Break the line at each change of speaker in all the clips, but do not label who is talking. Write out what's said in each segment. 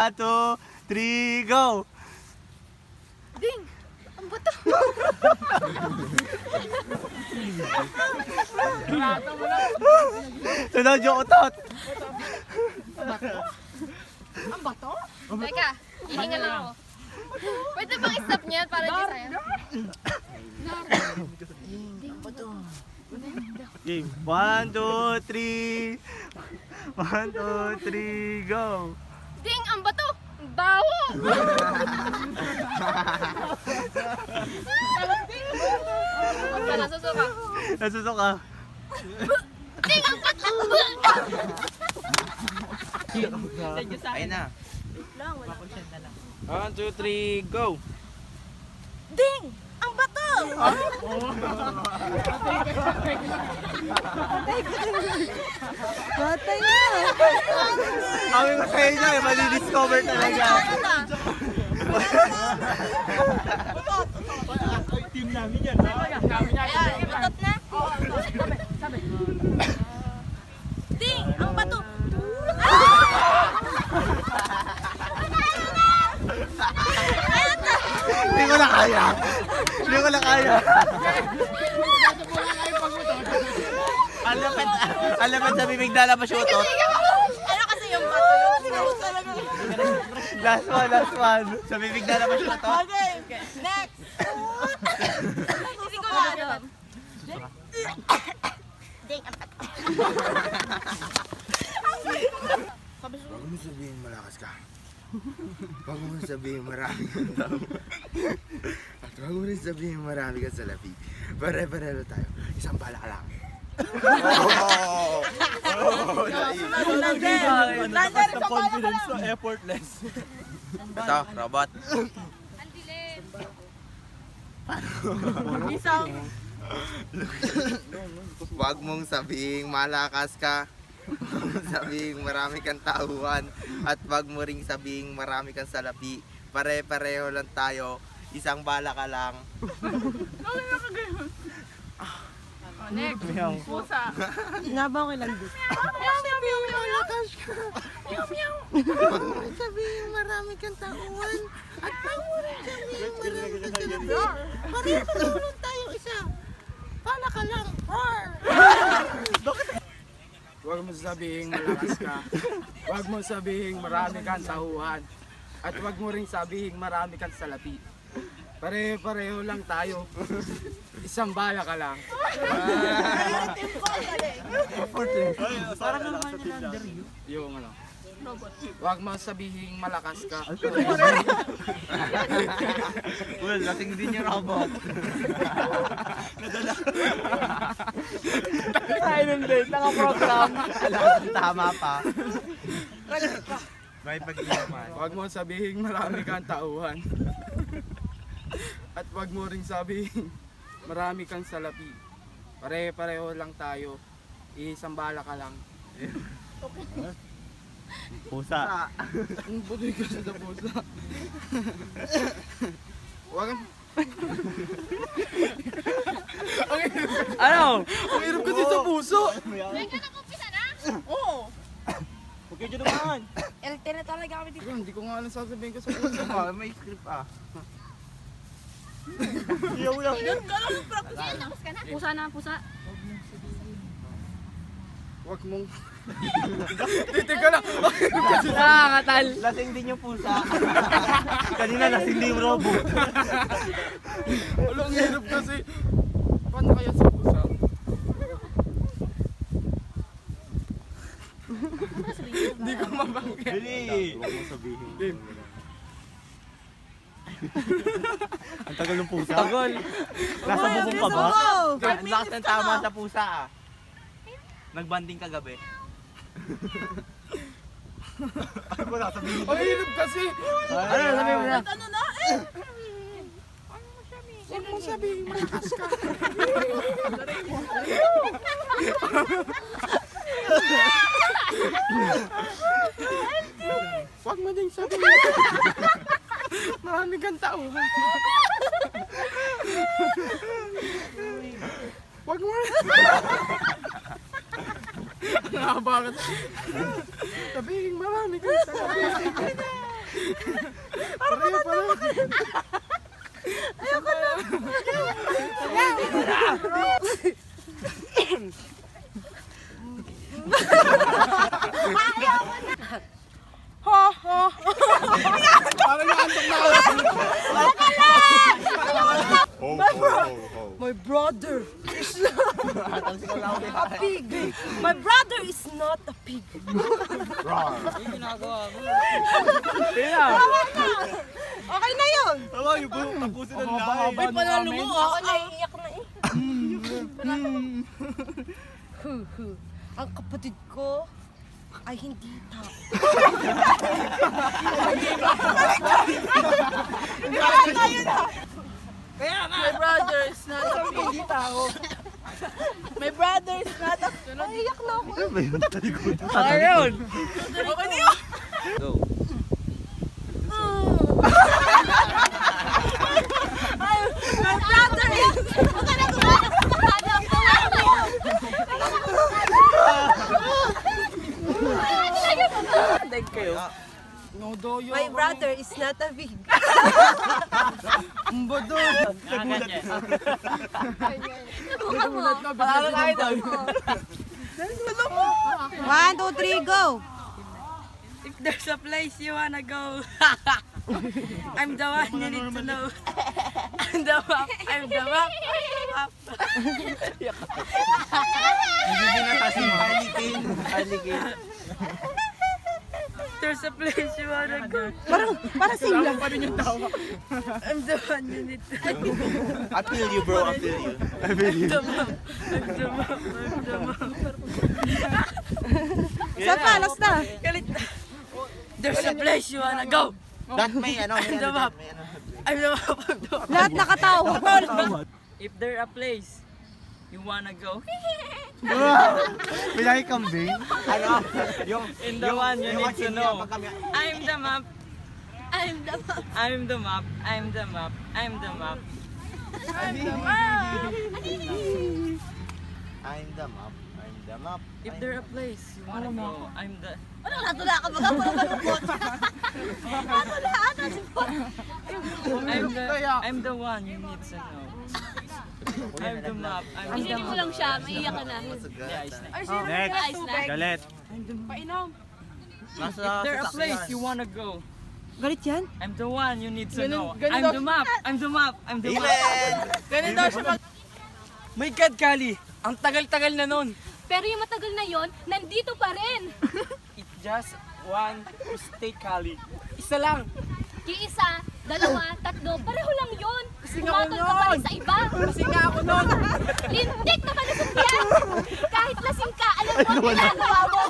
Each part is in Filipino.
1, 2, 3, go!
Ding! Ang bato!
Sunod yung utot!
Ang bato? Teka, hihinga lang ako. Pwede bang i-stop niya para di sayang?
Game. 1, 2, 3. 1, 2, 3, go!
Ding! Ang bato! Ang baho! Wala, nasusuka.
Nasusuka.
Ding! Ang bato!
Ayun na. 1, 2, 3, go!
Ding! Ang bato! Batay na!
Kami ko sa inyo, mali-discover talaga. Team namin yan.
Ayan, batot na? Ding! Ang bato!
Hindi ko na kaya. Hindi ko na kaya. Alapat sa bibig na labas yung utot.
Ano kasi yung bato? Yung sinunod talaga.
Last one. Sa bibig na labas yung utot.
Okay, next! Hindi ko alam. Ding! Ang bato!
Huwag mo sabihin malakas ka. Huwag mo sabihin marami kang tao. At huwag mo rin sabihin marami kang salapi. Pare-pareho tayo. Isang bala ka lang.
Lander, sa
Confidence so effortless. Ito, robot.
Ang dilim.
isang
Huwag mong sabihin malakas ka. Huwag mong sabihin marami kang tauhan. At huwag mo ring sabihin marami kang salapi. Pare-pareho lang tayo. Isang bala ka lang.
Next. Pusa.
Nabang ko lang dito.
Huwag mo rin sabihin marami kang tauhan. At huwag mo rin sabihin marami kang salapi. Pare-pareho lang tayo. Isang bala ka lang.
Huwag mo sabihin malakas ka. Huwag mo sabihin marami kang tauhan. At huwag mo rin sabihin marami kang salapi. Pare-pareho lang tayo. Isang bala ka lang.
Parang naman yung under you.
Yung ano. Huwag mo sabihin malakas ka.
Well, lasing din yung robot. Ay, nung date, naka-program. Tama pa. May pag-iyaman.
Huwag mo sabihin marami kang tauhan. At huwag mo rin sabihin marami kang salapi. Pare-pareho lang tayo. Isang bala ka lang.
Pusa.
Ang budoy ka sa pusa. Huwag
Ano?
ang hirap kasi sa puso.
May ka nag-umpisa na?
Huwag kayo naman.
LT na talaga kami dito.
Hindi ko nga alam sasabihin ko sa puso.
May script ah.
Sige, tapos ka na. Pusa na, pusa.
Huwag mong... Titig ka lang.
Nakakatal. Lasing din yung pusa. Kanina lasing din yung robot.
Wala, ang hirap kasi. Paano kaya sa pusa? Hindi ko mabangkit.
Bili. Huwag mo sabihin. Ang tagal ng pusa. Tagal. Nasa bukong ka ba? Ang lakas ng tama sa pusa ah. Nagbanding kagabi. Ano ba nasabihin?
Ang hirap kasi.
Ano sabihin mo na?
Ano na?
Huwag mo sabihin malakas ka. Huwag mo din sabihin. Marami kang tao. Huwag mo. Nakabakit. Sabihin marami kang tao.
brother is not a pig. My brother is not a pig. Okay na yun.
Tama, yung buong tapusin ng lahat.
Ay, panalo mo. Ako naiiyak na eh. Ang kapatid ko ay hindi tao. My brother is not a pig. Hindi tao. My brother is not a pig. Naiiyak na ako.
Ano ba yun? Talikod.
Ayun. Okay na yun.
Go.
My brother is... My brother is not a pig. One, two, three, go! If there's a place you wanna go, I'm the one you need to know. I'm the map, I'm the map, I'm the map.
Hindi binatasin mo. Alikin.
There's a place you wanna go. Parang sing lang. I'm the one you need to know.
I feel you, bro. I feel you. I feel you.
I'm the map, I'm the map. Sa palas na. Galit na. There's a place you wanna go.
That may ano.
I'm the map. I'm the map, I'm the map.
Lahat nakatawa.
If there a place you wanna go,
Pinay kambing. Ano? Yung,
in the one you need to know. I'm the map.
I'm the map.
I'm the map. I'm the map. I'm the map.
I'm the map.
I'm the map. I'm the map.
If there a place you wanna go, I'm the...
Ano, natula ka baga? Puro malungkot. Natula si Paul.
I'm the one you need to know. I'm the map. I'm the
Isipin mo lang siya, maiiyak ka na.
Next.
Ayos na.
Galit.
If
Nasa
there a place
sasakyan.
you wanna go,
Galit yan?
I'm the one you need to know. I'm the map. I'm the map. I'm the map.
Ganito siya mag... My God, Kali! Ang tagal-tagal na nun.
Pero yung matagal na yon, nandito pa rin.
It's just one mistake, Kali. Isa lang.
Isa, dalawa, tatlo, pareho lang yun.
Kasi nga ako
Pumatol ka pa rin
nun.
sa iba.
Kasi nga ako nun.
Lintik na malusot yan. Kahit lasing ka, alam mo ang ginagawa mo.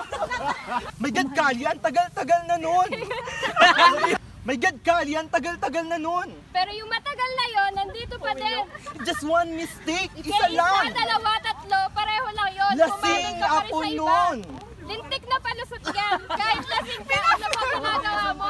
My God, Kali! Ang tagal-tagal na nun. My God, Kali! Ang tagal-tagal na nun.
Pero yung matagal na yon, nandito pa din.
Just one mistake.
Kaya isa, dalawa, tatlo, pareho lang yun.
Lasing
Pumatol ka pa rin
ako
sa iba.
nun.
Lintik na palusot yan. Kahit lasing ka, alam mo ang ginagawa mo.